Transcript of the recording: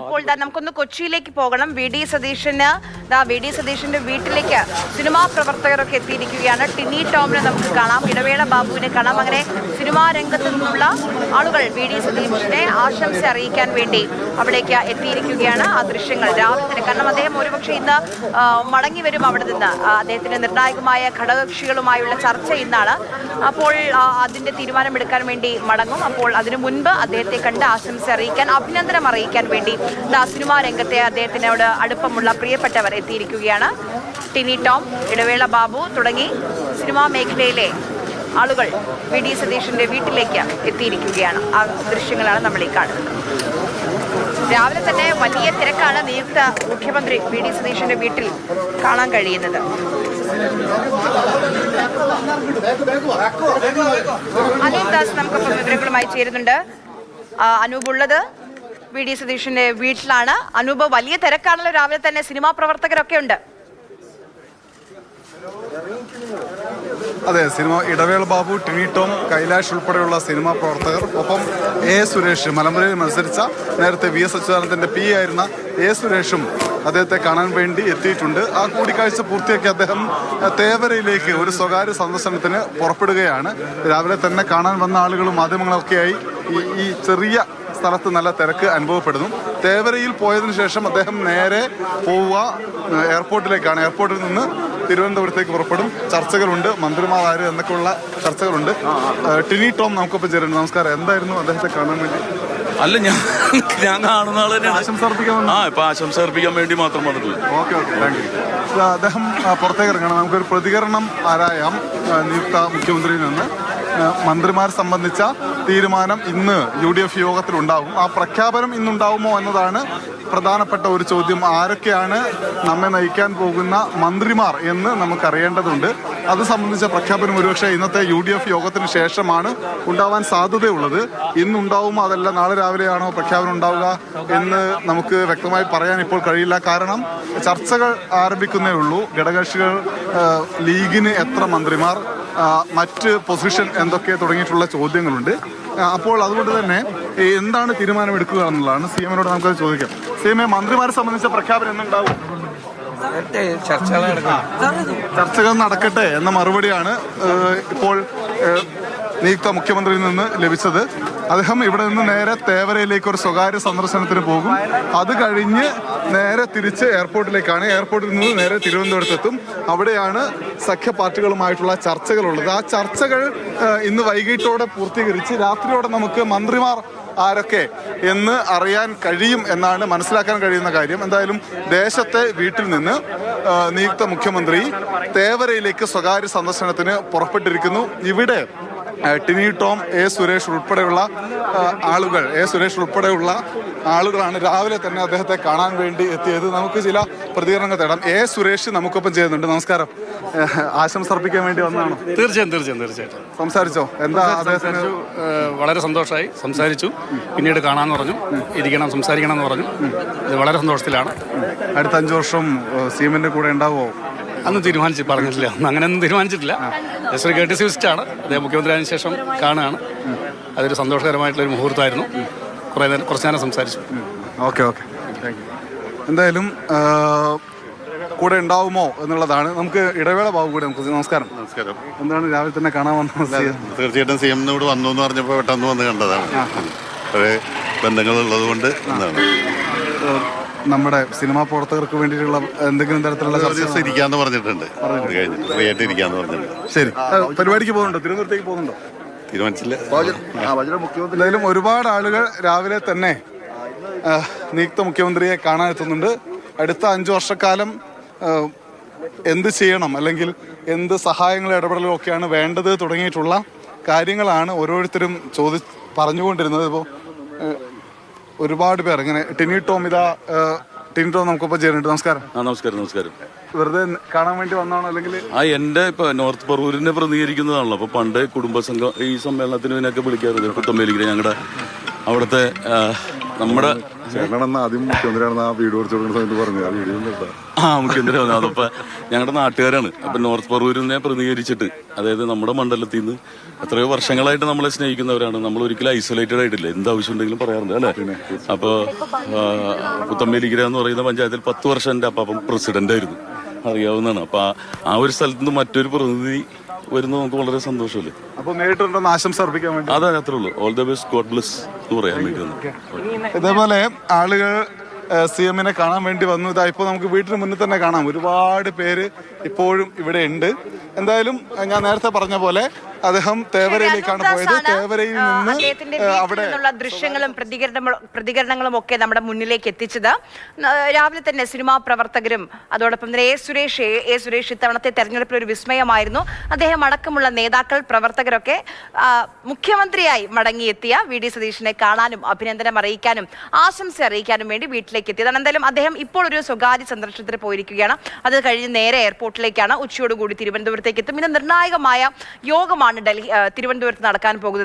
ഇപ്പോൾ നമുക്കൊന്ന് കൊച്ചിയിലേക്ക് പോകണം. വി ഡി സതീശന്റെ വീട്ടിലേക്ക് സിനിമാ പ്രവർത്തകരൊക്കെ എത്തിയിരിക്കുകയാണ്. ടിനി ടോമിനെ നമുക്ക് കാണാം, ഇടവേള ബാബുവിനെ കാണാം. അങ്ങനെ സിനിമാ രംഗത്ത് നിന്നുള്ള ആളുകൾ വി ഡി സതീശനെ ആശംസ അറിയിക്കാൻ വേണ്ടി അവിടേക്ക് എത്തിയിരിക്കുകയാണ്. ആ ദൃശ്യങ്ങൾ രാവിലെ തന്നെ, കാരണം അദ്ദേഹം ഒരുപക്ഷെ ഇന്ന് മടങ്ങി വരും അവിടെ നിന്ന്. അദ്ദേഹത്തിന്റെ നിർണായകമായ ഘടകകക്ഷികളുമായുള്ള ചർച്ച ഇന്നാണ്. അപ്പോൾ അതിന്റെ തീരുമാനമെടുക്കാൻ വേണ്ടി മടങ്ങും. അപ്പോൾ അതിനു മുൻപ് അദ്ദേഹത്തെ കണ്ട് ആശംസ അറിയിക്കാൻ, അഭിനന്ദനം അറിയിക്കാൻ വേണ്ടി സിനിമാ രംഗത്തെ അദ്ദേഹത്തിനോട് അടുപ്പമുള്ള പ്രിയപ്പെട്ടവർ എത്തിയിരിക്കുകയാണ്. ടിനി ടോം, ഇടവേള ബാബു തുടങ്ങി സിനിമാ മേഖലയിലെ ആളുകൾ വി ഡി സതീശന്റെ വീട്ടിലേക്ക് എത്തിയിരിക്കുകയാണ്. ആ ദൃശ്യങ്ങളാണ് നമ്മൾ ഈ കാണുന്നത്. രാവിലെ തന്നെ വലിയ തിരക്കാണ് നിയുക്ത മുഖ്യമന്ത്രി വി ഡി സതീശന്റെ വീട്ടിൽ കാണാൻ കഴിയുന്നത്. അനൂപ് ദാസ് നമുക്കൊപ്പം വിവരങ്ങളുമായി ചേരുന്നുണ്ട്. അനൂപ് ഉള്ളത് വി ഡി സതീശന്റെ വീട്ടിലാണ്. അനൂപ്, വലിയ തിരക്കാണല്ലോ രാവിലെ തന്നെ, സിനിമാ പ്രവർത്തകരൊക്കെ ഉണ്ട്. അതെ, ഇടവേള ബാബു, ടിനി ടോം, കൈലാഷ് ഉൾപ്പെടെയുള്ള സിനിമാ പ്രവർത്തകർ, ഒപ്പം എ സുരേഷ്, മലമ്പുഴയിൽ മത്സരിച്ച നേരത്തെ വി എസ് അച്യുതാനന്ദന്റെ പി ആയിരുന്ന എ സുരേഷും അദ്ദേഹത്തെ കാണാൻ വേണ്ടി എത്തിയിട്ടുണ്ട്. ആ കൂടിക്കാഴ്ച പൂർത്തിയാക്കി അദ്ദേഹം തേവരയിലേക്ക് ഒരു സ്വകാര്യ സന്ദർശനത്തിന് പുറപ്പെടുകയാണ്. രാവിലെ തന്നെ കാണാൻ വന്ന ആളുകളും മാധ്യമങ്ങളൊക്കെയായി ഈ ചെറിയ സ്ഥലത്ത് നല്ല തിരക്ക് അനുഭവപ്പെടുന്നു. തേവരയിൽ പോയതിനു ശേഷം അദ്ദേഹം നേരെ പോവുക എയർപോർട്ടിലേക്കാണ്. എയർപോർട്ടിൽ നിന്ന് തിരുവനന്തപുരത്തേക്ക് പുറപ്പെടും. ചർച്ചകളുണ്ട്, മന്ത്രിമാർ ആര് എന്നൊക്കെയുള്ള ചർച്ചകളുണ്ട്. ടിനി ടോം നമുക്കൊപ്പം ചേരുന്നു. നമസ്കാരം. എന്തായിരുന്നു അദ്ദേഹത്തെ കാണാൻ വേണ്ടി? അല്ല, ഞാൻ കാണുന്ന ആൾ തന്നെ. ആശംസ അർപ്പിക്കാൻ ആശംസ അർപ്പിക്കാൻ വേണ്ടി മാത്രം വന്നിട്ടുള്ളൂ. Okay, thank you. അദ്ദേഹം പുറത്തേക്ക് ഇറങ്ങണം. നമുക്കൊരു പ്രതികരണം ആരായാം നിയുക്ത മുഖ്യമന്ത്രിയിൽ നിന്ന്. മന്ത്രിമാർ സംബന്ധിച്ച തീരുമാനം ഇന്ന് UDF യോഗത്തിലുണ്ടാവും. ആ പ്രഖ്യാപനം ഇന്നുണ്ടാവുമോ എന്നതാണ് പ്രധാനപ്പെട്ട ഒരു ചോദ്യം. ആരൊക്കെയാണ് നമ്മെ നയിക്കാൻ പോകുന്ന മന്ത്രിമാർ എന്ന് നമുക്കറിയേണ്ടതുണ്ട്. അത് സംബന്ധിച്ച പ്രഖ്യാപനം ഒരുപക്ഷെ ഇന്നത്തെ UDF യോഗത്തിന് ശേഷമാണ് ഉണ്ടാവാൻ സാധ്യതയുള്ളത്. ഇന്നുണ്ടാവുമോ അതല്ല നാളെ രാവിലെയാണോ പ്രഖ്യാപനം ഉണ്ടാവുക എന്ന് നമുക്ക് വ്യക്തമായി പറയാൻ ഇപ്പോൾ കഴിയില്ല. കാരണം ചർച്ചകൾ ആരംഭിക്കുന്നേ ഉള്ളൂ. ഘടകകക്ഷികൾ, ലീഗിന് എത്ര മന്ത്രിമാർ, മറ്റ് പൊസിഷൻ എന്തൊക്കെ തുടങ്ങിയിട്ടുള്ള ചോദ്യങ്ങളുണ്ട്. അപ്പോൾ അതുകൊണ്ട് തന്നെ എന്താണ് തീരുമാനമെടുക്കുക എന്നുള്ളതാണ് CM-നോട് നമുക്കത് ചോദിക്കാം. CM, മന്ത്രിമാരെ സംബന്ധിച്ച പ്രഖ്യാപനം എന്നുണ്ടാവും? ചർച്ചകൾ നടക്കട്ടെ എന്ന മറുപടിയാണ് ഇപ്പോൾ നിയുക്ത മുഖ്യമന്ത്രിയിൽ നിന്ന് ലഭിച്ചത്. അദ്ദേഹം ഇവിടെ നിന്ന് നേരെ തേവരയിലേക്ക് ഒരു സ്വകാര്യ സന്ദർശനത്തിന് പോകും. അത് കഴിഞ്ഞ് നേരെ തിരിച്ച് എയർപോർട്ടിലേക്കാണ്. എയർപോർട്ടിൽ നിന്ന് നേരെ തിരുവനന്തപുരത്തെത്തും. അവിടെയാണ് സഖ്യ പാർട്ടികളുമായിട്ടുള്ള ചർച്ചകളുള്ളത്. ആ ചർച്ചകൾ ഇന്ന് വൈകിട്ടോടെ പൂർത്തീകരിച്ച് രാത്രിയോടെ നമുക്ക് മന്ത്രിമാർ ആരൊക്കെ എന്ന് അറിയാൻ കഴിയും എന്നാണ് മനസ്സിലാക്കാൻ കഴിയുന്ന കാര്യം. എന്തായാലും ദേശത്തെ വീട്ടിൽ നിന്ന് നിയുക്ത മുഖ്യമന്ത്രി തേവരയിലേക്ക് സ്വകാര്യ സന്ദർശനത്തിന് പുറപ്പെട്ടിരിക്കുന്നു. ഇവിടെ ടിനി ടോം, എ സുരേഷ് ഉൾപ്പെടെയുള്ള ആളുകളാണ് രാവിലെ തന്നെ അദ്ദേഹത്തെ കാണാൻ വേണ്ടി എത്തിയത്. നമുക്ക് ചില പ്രതികരണങ്ങൾ തേടാം. എ സുരേഷ് നമുക്കൊപ്പം ചെയ്യുന്നുണ്ട്. നമസ്കാരം. ആശംസ അർപ്പിക്കാൻ വേണ്ടി വന്നതാണോ? തീർച്ചയായിട്ടും. സംസാരിച്ചോ? എന്താ അദ്ദേഹത്തിന്? വളരെ സന്തോഷമായി. സംസാരിച്ചു. പിന്നീട് കാണാമെന്ന് പറഞ്ഞു, സംസാരിക്കണം എന്ന് പറഞ്ഞു. ഇത് വളരെ സന്തോഷത്തിലാണ്. അടുത്ത 5 വർഷം CM-ന്റെ കൂടെ ഉണ്ടാവുമോ? അന്ന് പറഞ്ഞിട്ടില്ല. അങ്ങനെയൊന്നും തീരുമാനിച്ചിട്ടില്ല. ജസ്റ്റ് ഒരു കേട്ടസി വിസിറ്റാണ്. അദ്ദേഹം മുഖ്യമന്ത്രി ആയതിനു ശേഷം കാണുകയാണ്. അതൊരു സന്തോഷകരമായിട്ടുള്ളൊരു മുഹൂർത്തമായിരുന്നു. കുറച്ച് നേരം സംസാരിച്ചു. Okay, thank you. എന്തായാലും കൂടെ ഉണ്ടാവുമോ എന്നുള്ളതാണ്. നമുക്ക് ഇടവേള ബാബു കൂടെ നമുക്ക്. നമസ്കാരം. എന്താണ് രാവിലെ തന്നെ കാണാൻ വന്നത്? തീർച്ചയായിട്ടും CM-നോട് വന്നു എന്ന് പറഞ്ഞപ്പോൾ പെട്ടെന്ന് വന്ന് കണ്ടതാണ്. കുറേ ബന്ധങ്ങളുള്ളത് കൊണ്ട് നമ്മുടെ സിനിമാ പ്രവർത്തകർക്ക് വേണ്ടിയിട്ടുള്ള എന്തെങ്കിലും തരത്തിലുള്ള ഇരിക്കാന്ന് പറഞ്ഞിട്ടുണ്ട്. ഫ്രീ ആയിട്ട് ഇരിക്കാന്ന് പറഞ്ഞിട്ടുണ്ട്. ശരി. പരിപാടിക്ക് പോകുന്നുണ്ടോ? തിരുവനന്തപുരത്തേക്ക് പോകുന്നുണ്ടോ? തീരുമാനിച്ചില്ല. എന്തായാലും ഒരുപാട് ആളുകൾ രാവിലെ തന്നെ നിയുക്ത മുഖ്യമന്ത്രിയെ കാണാനെത്തുന്നുണ്ട്. അടുത്ത 5 വർഷക്കാലം എന്ത് ചെയ്യണം, അല്ലെങ്കിൽ എന്ത് സഹായങ്ങളും ഇടപെടലും ഒക്കെയാണ് വേണ്ടത് തുടങ്ങിയിട്ടുള്ള കാര്യങ്ങളാണ് ഓരോരുത്തരും പറഞ്ഞുകൊണ്ടിരുന്നത്. ഇപ്പോൾ ഒരുപാട് പേർ ഇങ്ങനെ ടിനി ടോം നമുക്കൊപ്പം ചേരുന്നുണ്ട്. നമസ്കാരം. നമസ്കാരം. വെറുതെ കാണാൻ വേണ്ടി വന്നാണോ, അല്ലെങ്കിൽ? എന്റെ ഇപ്പൊ നോർത്ത് പറവൂരിനെ പ്രതിനിധീകരിക്കുന്നതാണല്ലോ. അപ്പൊ പണ്ട് കുടുംബസംഘം ഈ സമ്മേളനത്തിന് ഇതിനൊക്കെ വിളിക്കാറുണ്ട്. പുത്തമ്പേലിക്ക് ഞങ്ങളുടെ അവിടുത്തെ നമ്മുടെ ചേട്ടനാണെന്ന് ആദ്യം മുഖ്യമന്ത്രിയാണെന്ന് ആ വീഡിയോ കുറച്ച് കൊടുക്കുന്ന സമയത്ത് പറഞ്ഞു. ആ വീഡിയോ മുഖ്യമന്ത്രി വന്നു. അതപ്പോൾ ഞങ്ങളുടെ നാട്ടുകാരാണ്. അപ്പം നോർത്ത് പറവൂരിനെ പ്രതികരിച്ചിട്ട്, അതായത് നമ്മുടെ മണ്ഡലത്തിൽ നിന്ന് എത്രയോ വർഷങ്ങളായിട്ട് നമ്മളെ സ്നേഹിക്കുന്നവരാണ്. നമ്മൾ ഒരിക്കലും ഐസൊലേറ്റഡ് ആയിട്ടില്ല, എന്താവശ്യം ഉണ്ടെങ്കിലും പറയാറുണ്ട് അല്ലേ. അപ്പോൾ പുത്തമ്പേലിക്കര എന്ന് പറയുന്ന പഞ്ചായത്തിൽ 10 വർഷം എൻ്റെ അപ്പം പ്രസിഡന്റ് ആയിരുന്നു, അറിയാവുന്നതാണ്. അപ്പോൾ ആ ഒരു സ്ഥലത്ത് നിന്ന് മറ്റൊരു പ്രതിനിധി വരുന്നത് നമുക്ക് വളരെ സന്തോഷമല്ലേ. അപ്പോൾ നേരിട്ടുണ്ടെന്ന് ആശംസ അർപ്പിക്കാൻ വേണ്ടി അതെ, അത്രേ ഉള്ളൂ. All the best, God bless എന്ന് പറയാൻ വേണ്ടി വന്നു. ഇതേപോലെ ആളുകൾ CM കാണാൻ വേണ്ടി വന്നു. ഇതാ ഇപ്പോൾ നമുക്ക് വീട്ടിന് മുന്നിൽ തന്നെ കാണാം, ഒരുപാട് പേര് ഇപ്പോഴും ഇവിടെ ഉണ്ട്. എന്തായാലും ഞാൻ നേരത്തെ പറഞ്ഞ പോലെ അദ്ദേഹം തേവരയിലേക്കാണ് പോയത്. തേവരയിൽ അദ്ദേഹത്തിന്റെ നിന്ന് വീട്ടിൽ അവിടെ നിന്നുള്ള ദൃശ്യങ്ങളും പ്രതികരണങ്ങളും ഒക്കെ നമ്മുടെ മുന്നിലേക്ക് എത്തിച്ചത്. രാവിലെ തന്നെ സിനിമാ പ്രവർത്തകരും അതോടൊപ്പം തന്നെ എ സുരേഷ് ഇത്തവണത്തെ തെരഞ്ഞെടുപ്പിൽ ഒരു വിസ്മയമായിരുന്നു. അദ്ദേഹം അടക്കമുള്ള നേതാക്കൾ, പ്രവർത്തകരൊക്കെ മുഖ്യമന്ത്രിയായി മടങ്ങിയെത്തിയ VD സതീശനെ കാണാനും അഭിനന്ദനം അറിയിക്കാനും ആശംസ അറിയിക്കാനും വേണ്ടി വീട്ടിലേക്ക് എത്തിയതാണ്. എന്തായാലും അദ്ദേഹം ഇപ്പോൾ ഒരു സ്വകാര്യ സന്ദർശനത്തിന് പോയിരിക്കുകയാണ്. അത് കഴിഞ്ഞ് നേരെ എയർപോർട്ടിലേക്കാണ്. ഉച്ചയോടുകൂടി തിരുവനന്തപുരത്തേക്ക് എത്തും. ഇന്ന് നിർണായകമായ യോഗമാണ് തിരുവനന്തപുരത്ത് നടക്കാൻ പോകുന്നത്.